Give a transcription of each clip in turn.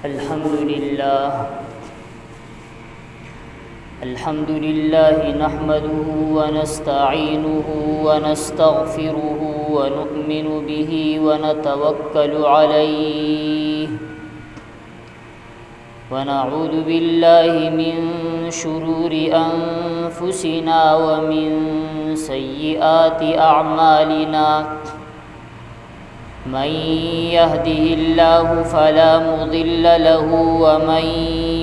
अल्हम्दुलिल्लाह नहमदुहु व नस्तईनुहु व नस्तगफिरुहु व नु'मिनु बिही व नतवक्कलु अलैहि व नऊज़ु बिल्लाहि मिन शुरूरि अनफुसिना व मिन सय्यिआति अअमालिना मन यहदिहिल्लाहु फला मुदिल्ल लहु व मन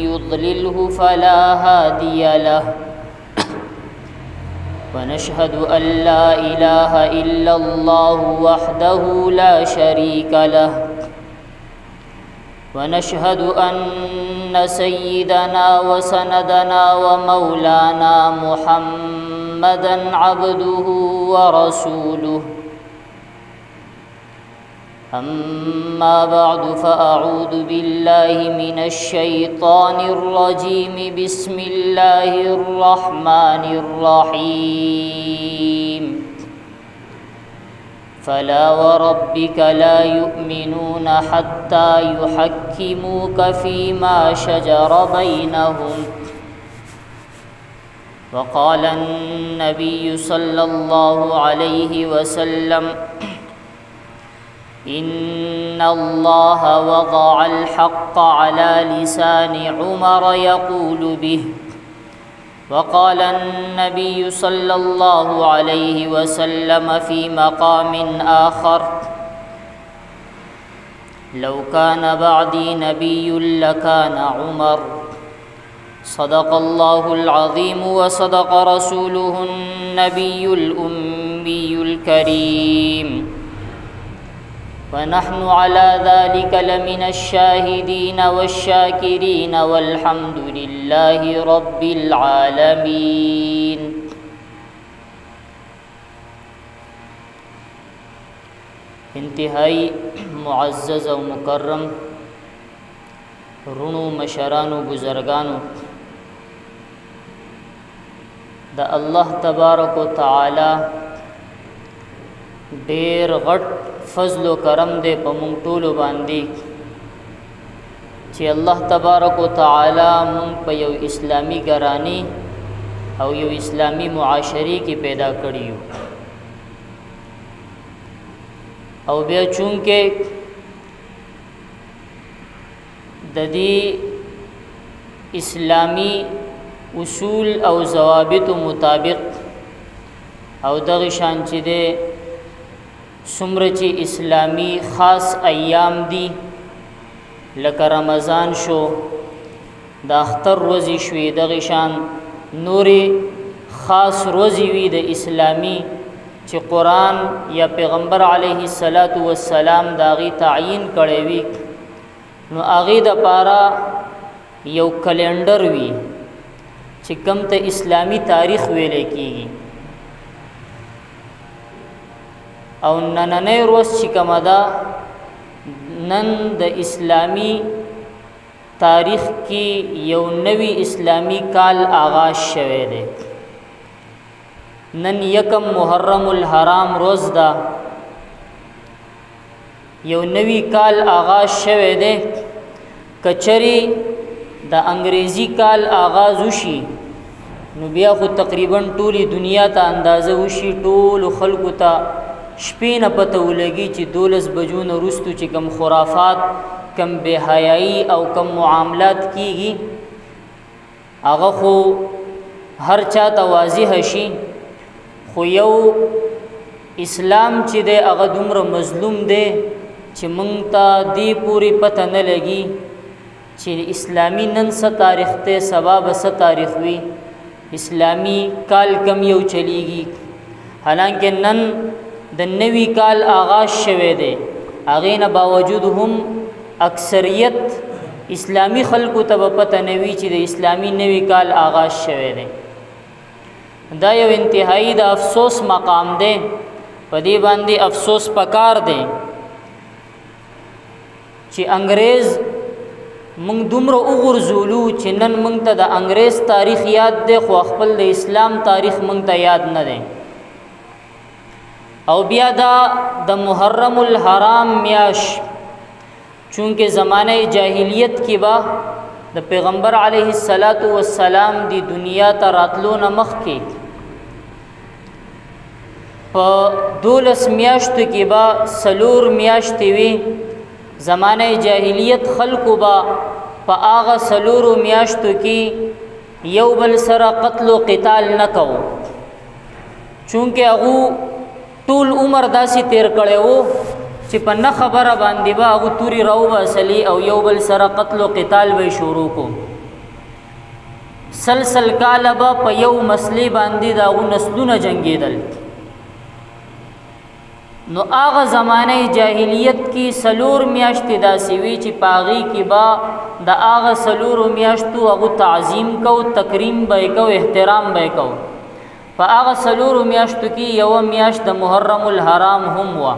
युद्लिल्हु फला हादिय लहु व नशहदु अल्ला इलाहा इल्लल्लाहु वहदहु ला शरीक लहु व नशहदु अन्न सय्यिदना व सनदना व मौलाना मुहम्मदन अब्दुहु व रसूलुहु अम्मा बअदु फ़अऊज़ु बिल्लाहि मिनश शैतानिर रजीम बिस्मिल्लाहिर रहमानिर रहीम फला व रब्बिक ला युमिनून हत्ता युहक्किमूक फ़ीमा शजर बैनहुम व क़ाल अन्नबिय्यु सल्लल्लाहु अलैहि वसल्लम इन्नल्लाह वज़अल हक़्क़ अला लिसानि उमर यक़ूलु बिहि व क़ाल अन्नबिय्यु सल्लल्लाहु अलैहि वसल्लम फ़ी मक़ामिन आख़र लौ कान बअदी नबिय्युन लकान उमर सदक़ल्लाहुल अज़ीम व सदक़ रसूलुहुन नबियुल उम्मियुल करीम व नहनु अला ज़ालिका लमिनश शाहिदीन वश्शाकिरीन वल्हम्दुलिल्लाहि रब्बिल आलमीन। इंतहाई मुअज़्ज़ज़ व मुकर्रम रुणु मशरानु बुज़ुर्गानु द अल्लाह तबारक व तआला ढेर घट फजल व करम दे पमुंग टोलो बांदी ची अल्लाह तबारक व तआला मुंग पे यौ इस्लामी घरानी और यौ इस्लामी मुआशरी की पैदा करियो और बे चूँकि ददी इस्लामी उसूल और ज़वाबित मुताबिक और दगशान चिदे सुमरची इस्लामी ख़ास अय्याम दी लका रमज़ान शो द अख्तर रोज़ी शुई दगशान नूरी ख़ास रोज़ी वी द इस्लामी ची कुरान या पैगम्बर अलैहिस्सलातु वस्सलाम दागी तायीन करेवी नो आगी द पारा यौ कैलेंडर वी ची कम त इस्लामी तारीख़ वेले कीगी और नन्हे रोज़ चिकमदा नन द इस्लामी तारीख़ की यौ नवी इस्लामी काल आगाज़ शवे दे नन यकम मुहर्रमुल हराम रोज़ दा यौ नवी काल आगाज़ शवे दे कचरी द अंग्रेज़ी काल आगाज़ उशी नु बिया खु तकरीबन टोली दुनिया ता अंदाज़ा उशी टोल खल्कु ता शपीन पता उलगी ची 12 बजून रुस्तु ची कम खुराफात कम बेहयाई और कम मुआमलात कीगी आगा खो हर चाहता वाजी हशी खो यौ इस्लाम ची दे आगा दुमर मजलूम दे ची मंगता दी पूरी पता न लगी ची इस्लामी नन सा तारीख़ ते सबाब सा तारीख़ हुई इस्लामी काल कम यौ चलीगी हालांकि नन द नवी काल आगाज़ शवे दे आगेन बावजूद हम अक्सरियत इस्लामी खल्कु तब पता नवी ची दे इस्लामी नवी काल आगाज़ शवे दे दा यौ इंतहाई द अफसोस मकाम दे पदी बांदी अफसोस पकार दे ची अंग्रेज़ मंग दुमरो उगुरजुलू ची नन मंग ता द अंग्रेज़ तारीख़ याद दे खो अखपल द इस्लाम तारीख़ मंग ता याद न दे और बिया दा द मुहर्रमुल हराम म्याश چونکه زمانه جاهلیت کې با د پیغمبر علیه الصلاۃ والسلام دی دنیا ته راتلو نه مخکې په 12 میاشتو کې با 4 میاشتې وي زمانه جاهلیت خلقو با په هغه 4 میاشتو کې یو بل سره قتل او قتال نه کوو چونکه هغه ټول عمر داسې تیر کړي وو چې په نه خبره باندې به هغه توري راو باسلی او یو بل سره قتل او قتال به شروع کو سلسل کاله به په یو مسلې باندې د هغه نسلونه جنگیدل نو هغه زمانه جاهلیت کې 4 میاشتې داسې وي چې پاغي کې با د هغه 4 میاشتو هغه تعظیم کو تکریم به کو احترام به کو په هغه 4 میاشتو کې یو میاشت د محرم الحرام هم وا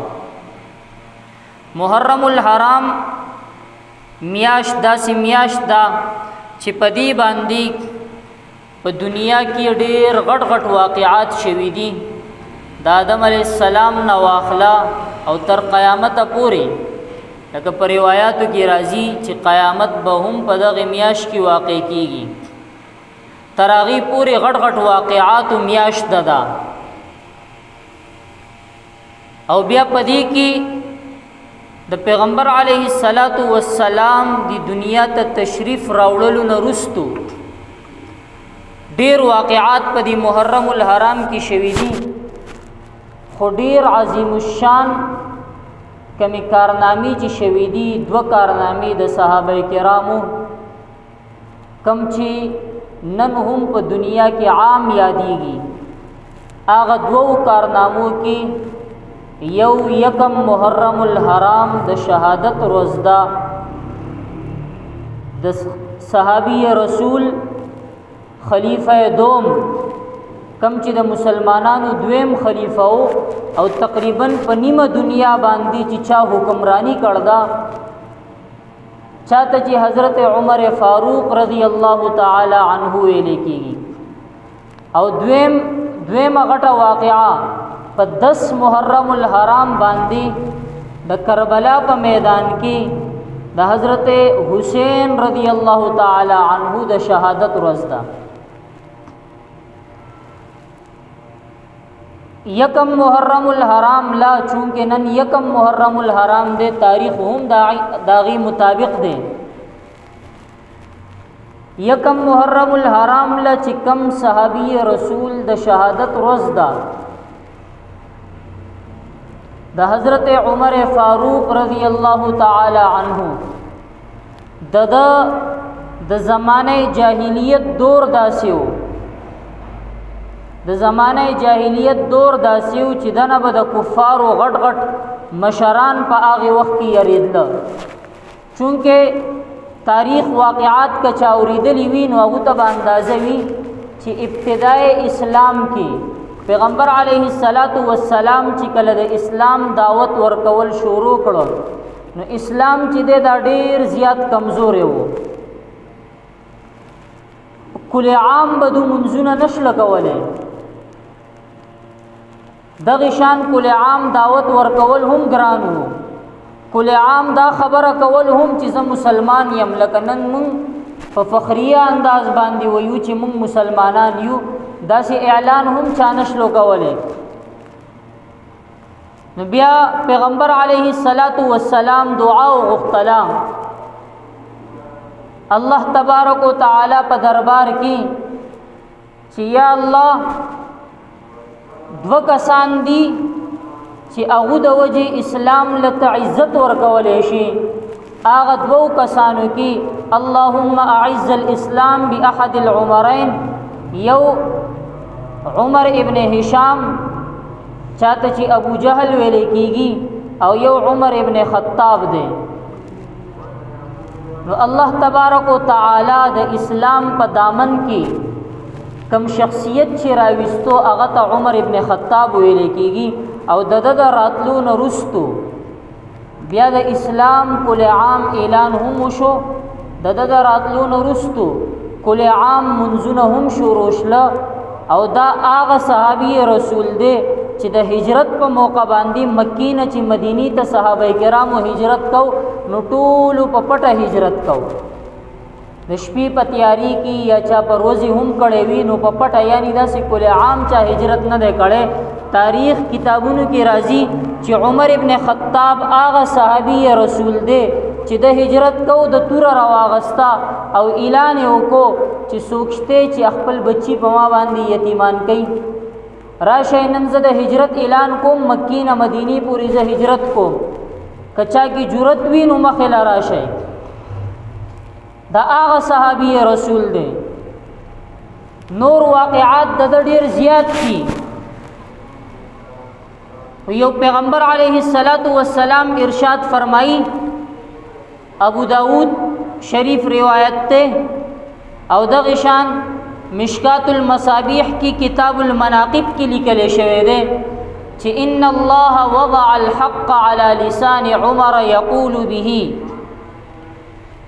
محرم الحرام میاشت داسې میاشت دا چې په دې باندې په دنیا کې ډېر غټ غټ واقعات شوي دي د آدم علیه السلام نه واخلا او تر قیامت پورې لکه په روایاتو کې راځي چې قیامت به هم په دغه میاشت کې واقع کیږي تر هغې پورې غټ غټ واقعات میاشت ده او بیا په دې کې د پیغمبر علیه الصلاۃ والسلام دی دنیا ته تشریف راوړلو نه وروسته ډېر واقعات په دې محرم الحرام کې شوي دي خو ډېر عظیم الشان کمی کارنامې چې شوي دي 2 کارنامې د صحابه کرامو کم چې نن هم په دنیا کې عام یادېږي هغه 2 کارنامو کې یو یکم محرم الحرام د شهادت روز دا د صحابی رسول خلیفہ دوم کم چې د مسلمانانو دویم خلیفہ او تقریبا په نیمه دنیا باندې چې چا حکمرانی کړدا چاته چې حضرت عمر فاروق رضی الله تعالی عنہ ویل کیږي او دویم غټه واقعا په 10 محرم الحرام باندې د کربلا په میدان کې د حضرت حسین رضی الله تعالی عنہ د شهادت ورځ ده یکم محرم الحرام لا چونکه نن یکم محرم الحرام دے تاریخ هم داغي مطابق دے یکم محرم الحرام لا چکم صحابی رسول د شهادت ورځ ده د حضرت عمر فاروق رضی الله تعالی عنہ د زمانه جاهلیت دور داسیو د زمانه جاهلیت دور داسیو چې دنه به د کفارو غټ غټ مشران په هغه وخت کې یریدل چونکه تاریخ واقعات کا چاوریدلی وی نو هغه ته اندازه وی چې ابتدای اسلام کې پیغمبر علیه الصلاۃ والسلام چې کله د اسلام دعوت ورکول شروع کړو نو اسلام چې دا ډیر زیات کمزور وو کل عام بدو منځونه نشل کوله دغه شان کل عام دعوت ورکول هم ګرانو کل عام دا خبره کول هم چې زه مسلمان یم لکه نن مون په فخریه انداز باندې ویو چې مون مسلمانان یو داسې اعلان هم چانشلو کوله نو بیا پیغمبر علیه الصلاۃ والسلام دعا او غختلا الله تبارک و تعالی په دربار کې چې یا الله 2 کسان دي چې هغه د وجه اسلام له عزت ورکول شي هغه 2 کسانو کې اللهم اعز الاسلام باحد العمرين یو عمر ابن هشام چاته چې ابو جهل ویل کیږي او یو عمر ابن خطاب دی نو الله تبارک و تعالی د اسلام په دامن کې کم شخصیت چې راوستو هغه ته عمر ابن خطاب ویل کیږي او د راتلو نه رستو بیا د اسلام کل عام اعلان هم شو د راتلو نه رستو کل عام منځونه هم شروع شله او دا هغه صحابي رسول دی چې د هجرت په موقع باندې مکی نه چې مدینی ته صحابه کرامو هجرت کو نو ټول په پټه هجرت کو د شپې په تیاری کې یا چا پر روزي هم کړي وي نو په پټه یعنی داسې کله عام چا هجرت نه دی کړي تاریخ کتابونو کې راځي چې عمر ابن خطاب هغه صحابي رسول دی چې د هجرت کو د تور راواغستا او اعلان وکړو چې سوچته چې خپل بچي په ما باندې یتیمان کړي راشه نن زه د هجرت اعلان کوم مکی نه مدینی پوری زه هجرت کوم کچا کی جرأت وی نو مخه راشه دا هغه صحابي رسول دی نور واقعات د ډیر زیات دي یو پیغمبر علیه الصلاۃ والسلام ارشاد فرمایي ابو داود شریف روایت ته او دغه شان مشکات المصابیح کی کتاب المناقب کی لیکل شوی دی چې ان الله وضع الحق على لسان عمر يقول به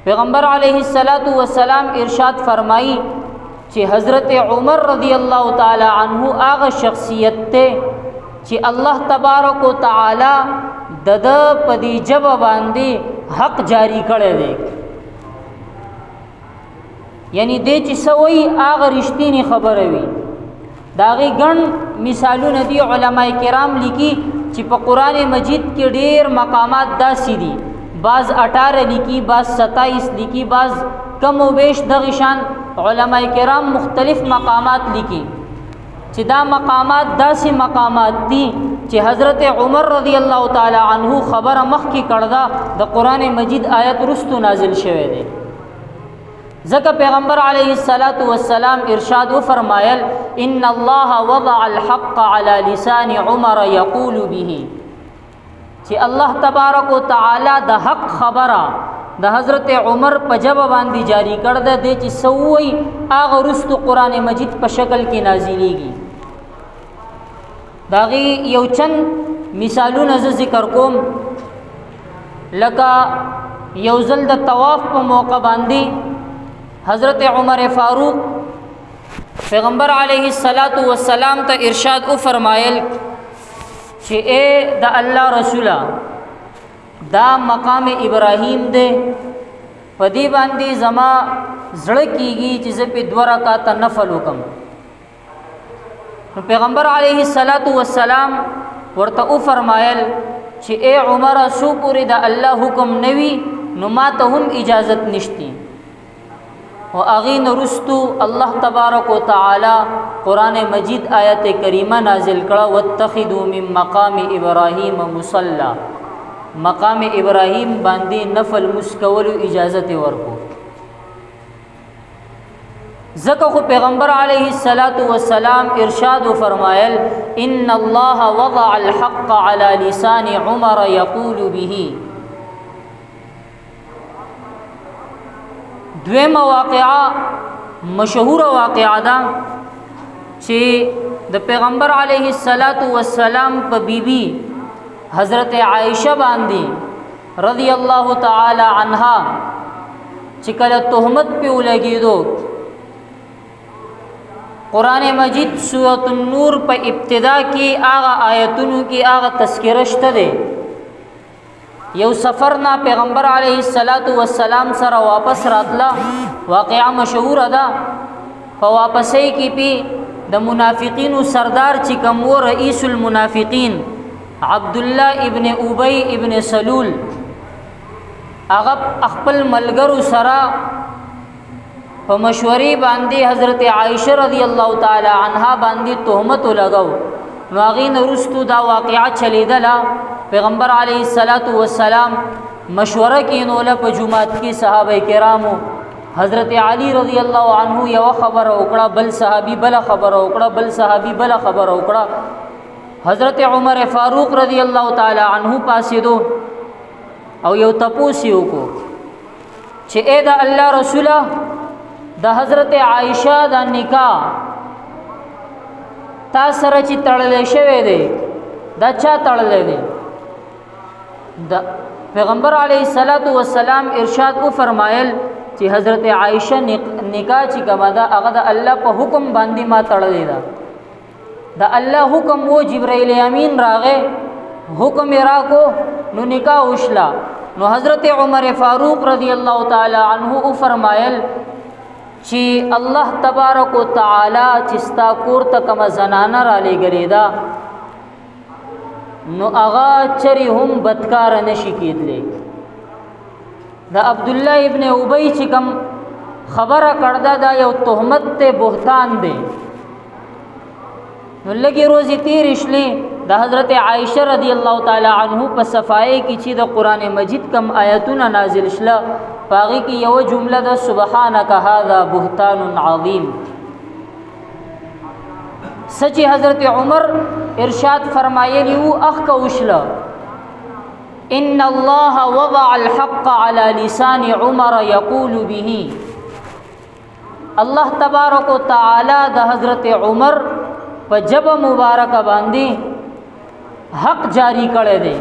پیغمبر علیہ الصلوۃ والسلام ارشاد فرمائی چې حضرت عمر رضی اللہ تعالی عنہ هغه شخصیت ته چې الله تبارک و تعالی د پدی جب باندې حق جاری کړی دی یعنی دې چې سوی هغه رښتینی خبره وي داغي ګڼ مثالونه دي علماء کرام لیکي چې په قران مجید کې ډېر مقامات داسې دي بعض 18 لیکي بعض 27 لیکي بعض کم و بیش دغه شان علماء کرام مختلف مقامات لیکي چې دا مقامات داسې مقامات دي چې حضرت عمر رضی الله تعالی عنہ خبره مخکې کړدا د قران مجید آیت رستو نازل شوه دی ځکه پیغمبر علیه الصلاۃ والسلام ارشاد فرمایل ان الله وضع الحق على لسان عمر يقول به چې الله تبارک و تعالی د حق خبره د حضرت عمر په جبه باندې جاری کړ د دې چې سوی هغه رستو قران مجید په شکل کې نازلېږي داغي یو چند مثالونه ذکر کوم لکه یو ځل د طواف په موقع باندې حضرت عمر فاروق پیغمبر علیه الصلاۃ والسلام ته ارشاد فرمایل چې اے د الله رسوله دا مقام ابراهیم دی په دې باندې زما زړه کیږي چې زه په 2 رکعات نفل وکم پیغمبر علیه الصلاۃ والسلام ورته فرمایل چې اے عمر سو پوری د الله حکم نوي نو ما ته هم اجازت نشتی او اغین رستو الله تبارک و تعالی قران مجید آیت کریمه نازل کړه واتخذوا من مقام ابراهیم مصلا مقام ابراهیم باندې نفل مسکول اجازت ورکو زکه خو پیغمبر علیه الصلاۃ والسلام ارشاد فرمایل ان الله وضع الحق على لسان عمر يقول به دویمه واقعه مشهور واقعه ده چې د پیغمبر علیه الصلاۃ والسلام په بیبي حضرت عائشہ باندې رضی الله تعالی عنها چې کله تهمت په ولګیدو قران مجید سورۃ النور په ابتدا کې هغه آیتونو کې هغه تذکرہ شته ده یو سفر نا پیغمبر علیه الصلاۃ والسلام سره واپس راتلا واقعا مشهور ده په واپسې کې په د منافقین سردار چې کوم و رئیس المنافقین عبد الله ابن ابی ابن سلول هغه خپل ملګرو سره په مشورې باندې حضرت عائشہ رضی الله تعالی عنها باندې تهمت لګاو نو هغه نورستو دا واقعا چلیدله پیغمبر علیه الصلاۃ والسلام مشوره کینوله په جمعات کې صحابه کرامو حضرت علی رضی الله عنه یو خبر وکړه بل صحابي بل خبر وکړه بل صحابي بل خبر وکړه حضرت عمر فاروق رضی الله تعالی عنہ پاسې دو او یو تپوسی وکړو چې اے د الله رسوله د حضرت عائشہ د نکاح تا سره چې تړلې شوی دی دا چا تړلې دی د پیغمبر علیه الصلاۃ والسلام ارشاد فرمایل چې حضرت عائشہ نکاح چې کومه ده هغه د الله په حکم باندې ما تړلې ده د الله حکم و جبرائیل امین راغې حکم را کو نو نکاح وشلا نو حضرت عمر فاروق رضی الله تعالی عنہ فرمایل چې الله تبارک وتعالى چې ستا کور ته کوم زنانه را لېږلې ده نو هغه چرې هم بدکاره نشي کېدلی د عبد الله ابن ابی چې کوم خبره کړده دا یو تهمت ته بهتان دی نو لږې روزې تېرې شلې د حضرت عائشه رضی الله تعالی عنه په صفایې کې چې د قرآن مجید کم آیتونه نازل شله په هغې کې یوه جمله ده سبحانک هذا بهتان عظیم سچ حضرت عمر ارشاد فرمایلی وو اخ کوشله ان الله وضع الحق على لسان عمر يقول به الله تبارک وتعالى د حضرت عمر په جبه مبارک باندې حق جاری کړی دی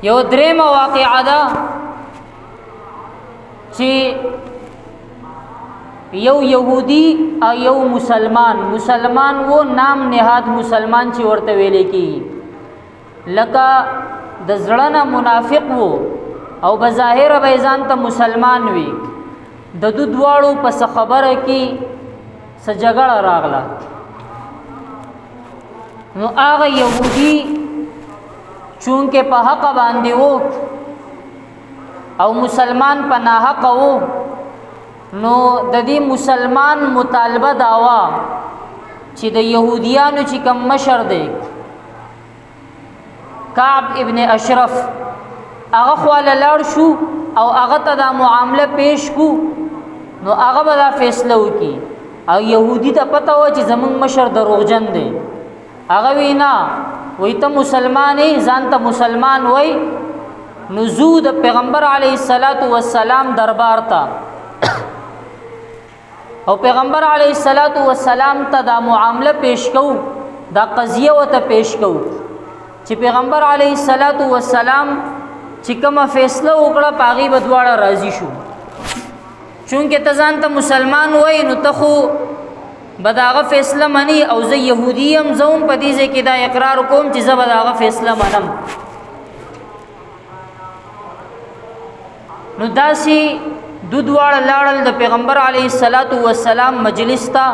یو درېمه واقعه ده چې یو یهودی او یو مسلمان وہ نام نهاد مسلمان چې ورته ویل کی لکه د زړه نه منافق وو او بظاهر به ځان ته مسلمان وي د دو دواړو په خبره کې څه جګړه راغله نو هغه یهودی چونکه په حق باندې وو او مسلمان په ناحق وو نو د دې مسلمان مطالبه داوا چې د يهوديانو چې کوم مشر دی کعب ابن اشرف هغه خواله لاړ شو او هغه ته دا معامله پیش کو نو هغه به دا فیصله وکي او يهودي ته پته و چې زمون مشر دروغجن دی هغه وینا وای ته مسلمان ځان ته مسلمان وای نزو د پیغمبر علیه الصلاۃ والسلام دربار ته او پیغمبر علیه الصلاۃ والسلام ته دا معامله پیش کو دا قضیه وته پیش کو چې پیغمبر علیه الصلاۃ والسلام چې کومه فیصله وکړه پاغي بدواړه راضی شو چونکه ته ځان ته مسلمان وای نو ته خو بداغه فیصله منی او زه يهودیم زوم په دې ځکه دا اقرار کوم چې زه بداغه فیصله منم نو داسي دودواړه لاړل د پیغمبر علیه الصلاۃ والسلام مجلس ته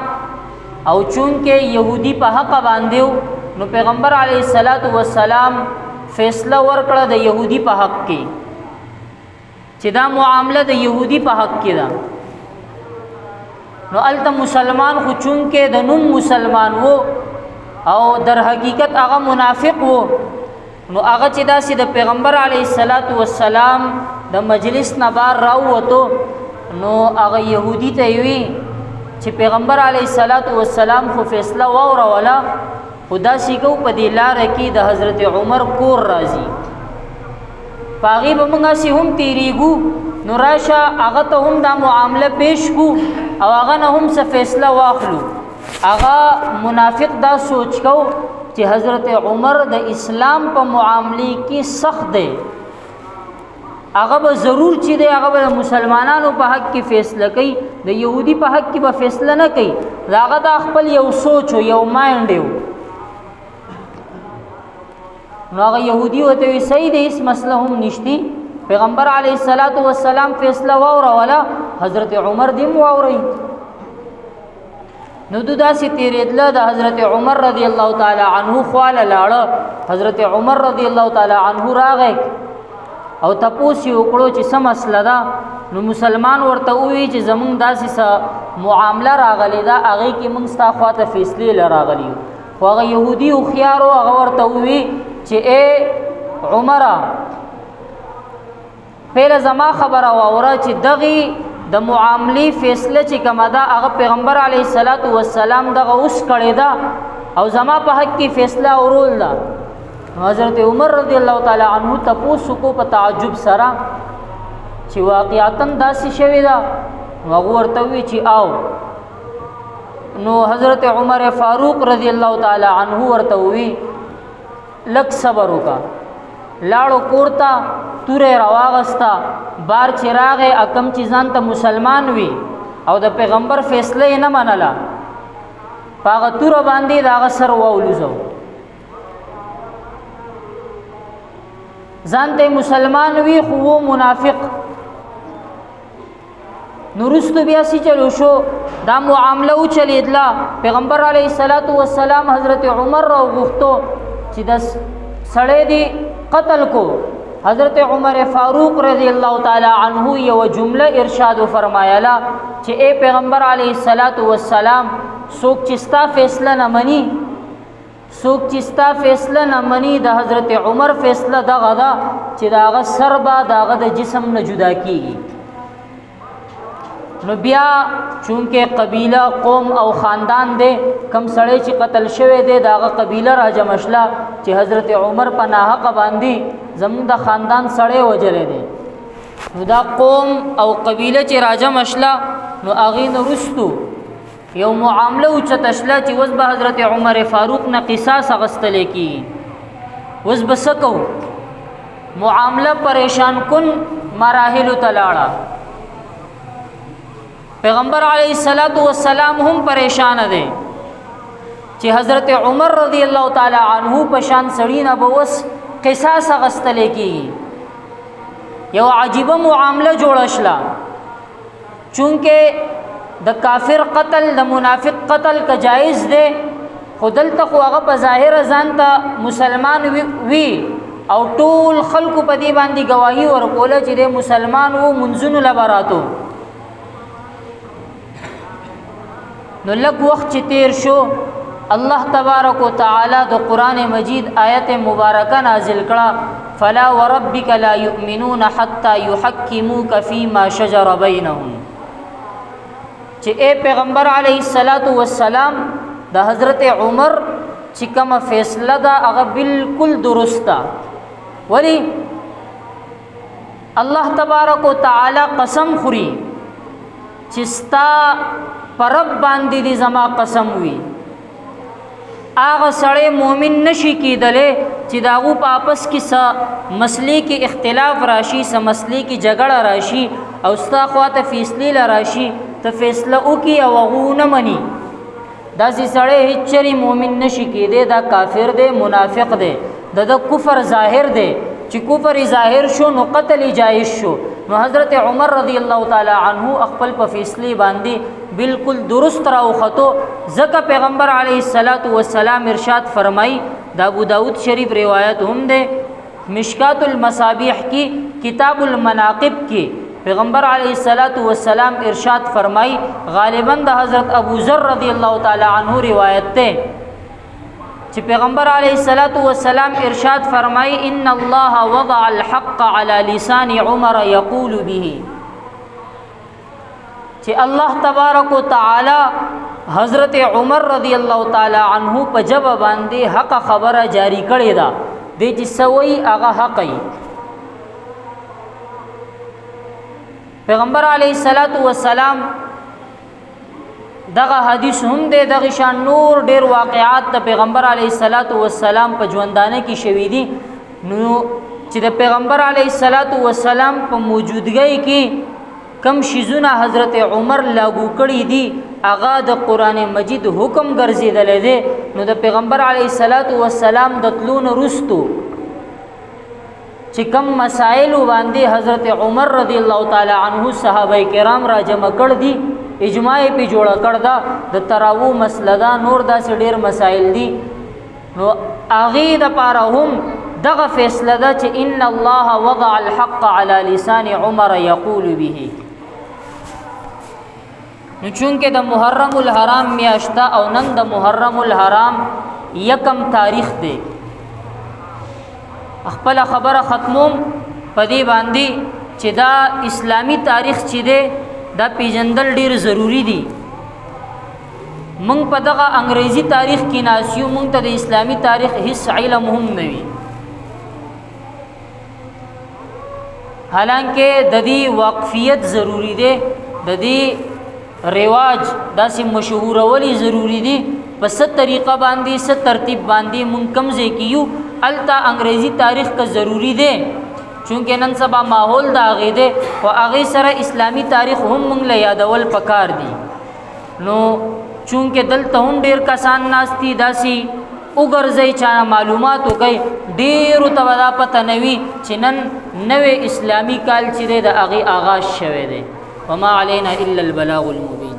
او چونکه يهودي په حق باندې نو پیغمبر علیه الصلاۃ والسلام فیصله ورکړه د يهودي په حق کې چې دا معامله د يهودي په حق کې ده نو الته مسلمان خو چونکه د نوم مسلمان وو او در حقیقت هغه منافق وو نو هغه چې داسې د پیغمبر علیه الصلاۃ والسلام د مجلس نه بار راووتو نو هغه يهودي ته وی چې پیغمبر علیه الصلاۃ والسلام خو فیصله واوروله خدا سیګو په دې لار کې د حضرت عمر کور راځي پاغي به موږ سي هم تیریګو نو راشه هغه ته هم دا معامله پیش کو او هغه نه هم څه فیصله واخلو هغه منافق دا سوچ کو چې حضرت عمر د اسلام په معاملې کې سخت دی هغه به ضرور چې دی هغه به مسلمانانو په حق کې فیصله کوي د يهودي په حق کې به فیصله نه کوي هغه د خپل یو سوچ او یو مایند یو نو هغه يهودي وته وی صحیح دی اس مسله هم نشتی پیغمبر علیه الصلاۃ والسلام فیصله واوروله حضرت عمر دې واوري نو داسې تیرېدل د حضرت عمر رضی الله تعالی عنہ خواله لاړه حضرت عمر رضی الله تعالی عنہ راغی او تاسو یو کړو چې سم مسله ده نو مسلمان ورته وی چې زمونږ داسې معامله راغلی دا هغه کې موږ ستا خواته فیصله لراغلی خو هغه يهودي او خيار او هغه ورته وی چې اے عمره پهله زما خبره واوره چې دغه د معاملې فیصله چې کومه ده هغه پیغمبر علیه الصلاۃ والسلام دغه اوس کړی ده او زما په حق کې فیصله اورول ده حضرت عمر رضی الله تعالی عنہ تاسو کو په تعجب سره چې واقعیتاً داسې شوی ده هغه ورته وی چې آو نو حضرت عمر فاروق رضی الله تعالی عنہ ورته وی لک صبر وکا لاړو کورتا توره راواغستا بار چراغه اکم چیزان ته مسلمان وی او د پیغمبر فیصله نه منله پاغه تور باندې دا سر وولوزو ځانته مسلمان وی خو منافق نورستو بیا سی چلو شو دا معامله او چلیدلا پیغمبر علیه الصلاۃ والسلام حضرت عمر را غوښتو چې د سړی دی قتل کو حضرت عمر فاروق رضی الله تعالی عنہ یو جمله ارشاد فرمایلا چې اے پیغمبر علیه الصلاۃ والسلام څوک چې ستا فیصله نه مني څوک چې ستا فیصله نه مني د حضرت عمر فیصله دغه ده چې داغه سر به داغه د جسم نه جدا کیږي نو بیا چونکه قبیله قوم او خاندان دی کم سړی چې قتل شوی دی داغه قبیله راجمع شله چې حضرت عمر په ناحق باندې زموږ د خاندان سړی وجلې دی نو دا قوم او قبیله چې راجمع شله نو هغې نه وروستو یو معامله اوچته شله چې اوس به حضرت عمر فاروق نه قصاص اخیستلی کېږي اوس به څه کوو معامله پریشان کن مراحلو ته لاړه پیغمبر علیه الصلاۃ والسلام هم پریشان دی چې حضرت عمر رضی الله تعالی عنہ په شان سړی نه به اوس قصاص اخیستلی کېږي یو عجیبه معامله جوړه شله چونکه د کافر قتل د منافق قتل که جایز دی خو دلته خو هغه په ظاهره ځان ته مسلمان وي او ټول خلکو په دې باندې ګواهي ورکوله چې دی مسلمان و منځونو له به راتو نو لږ وخت چې تیر شو الله تبارک وتعالی د قرآن مجید آیت مبارکه نازل کړه فلا وربک لا یؤمنون حتی یحکموک فیما شجر بینهم چې اے پیغمبر علیه الصلاۃ والسلام د حضرت عمر چې کومه فیصله ده هغه بالکل درست ده ولی الله تبارک وتعالی قسم خوري چې ستا پرب باندې دې زما قسم وي هغه سړی مؤمن نشي کېدلی چې د هغو په آپس کې څه مسلې کې اختلاف راشي څه مسلې کې جګړه راشي او ستا خوا ته فیصلې له راشي ته فیصله وکړي او هغه ونه مني داسې سړی هېڅ چرې مؤمن نشي کېدی دا کافر دی منافق دی د کفر ظاهر دی چې کفر ظاهر شو نو قتل جایز شو نو حضرت عمر رضی الله تعالی عنہ خپل په فیصلې باندې بالکل درست راوخته ځکه پیغمبر علیه الصلاۃ والسلام ارشاد فرمای د ابو داود شریف روایت هم ده مشکات المصابیح کی کتاب المناقب کی پیغمبر علیه الصلاۃ والسلام ارشاد فرمای غالبا د حضرت ابو ذر رضی الله تعالی عنہ روایت ده چې پیغمبر علیه الصلاۃ والسلام ارشاد فرمای ان الله وضع الحق على لسان عمر يقول به چې الله تبارک وتعالی حضرت عمر رضی الله تعالی عنہ په جبه باندې حق خبره جاری کړې ده د چې سوي هغه حق پیغمبر علیه الصلاۃ والسلام دغه حدیث هم دی دغه شان نور ډیر واقعات د پیغمبر علیه الصلاۃ والسلام په ژوندانه کې شوي دي نو چې د پیغمبر علیه الصلاۃ والسلام په موجودګۍ کې کم شیزونه حضرت عمر لاگو کړي دي هغه د قرآن مجید حکم ګرځېدلی دی نو د پیغمبر علیه الصلاۃ والسلام د تلو نه وروستو چې کم مسایلو باندې حضرت عمر رضی الله تعالی عنہ صحابه کرام را جمع کړ دي اجماع پی جوړه کړ دا د تراو مسله دا نور داسې ډیر مسائل دي نو هغې دپاره هم دغه فیصله ده چې ان الله وضع الحق على لسان عمر یقول به نو چونکې د محرم الحرام میاشته او نن د محرم الحرام یکم تاریخ دی خپل خبره ختموم په دې باندې چې دا اسلامی تاریخ چې دی دا پیژندل ډیر ضروری دي مونږ په دغه انګریزي تاریخ کې ناسیو مونږ ته د اسلامی تاریخ هیڅ علم هم نه وي حالانکه د دې واقفیت ضروری دی د دې رواج داسې مشهورولی ضروری دی په څه طریقه باندې څه ترتیب باندې مونږ کوم ځای کې یو هلته انګریزي تاریخ که ضروری دی چونکه نن سبا ماحول د هغې دی خو هغې سره اسلامي تاریخ هم موږ له یادول پکار دي. نو چونکه دلته هم ډېر کسان ناست دي داسې وګرځئ چا معلومات وکئ ډېرو ته به دا پته نه وي چې نن نوی اسلامي کال چې دی د هغې آغاز شوی دی. وما علینا الا البلاغ المبین.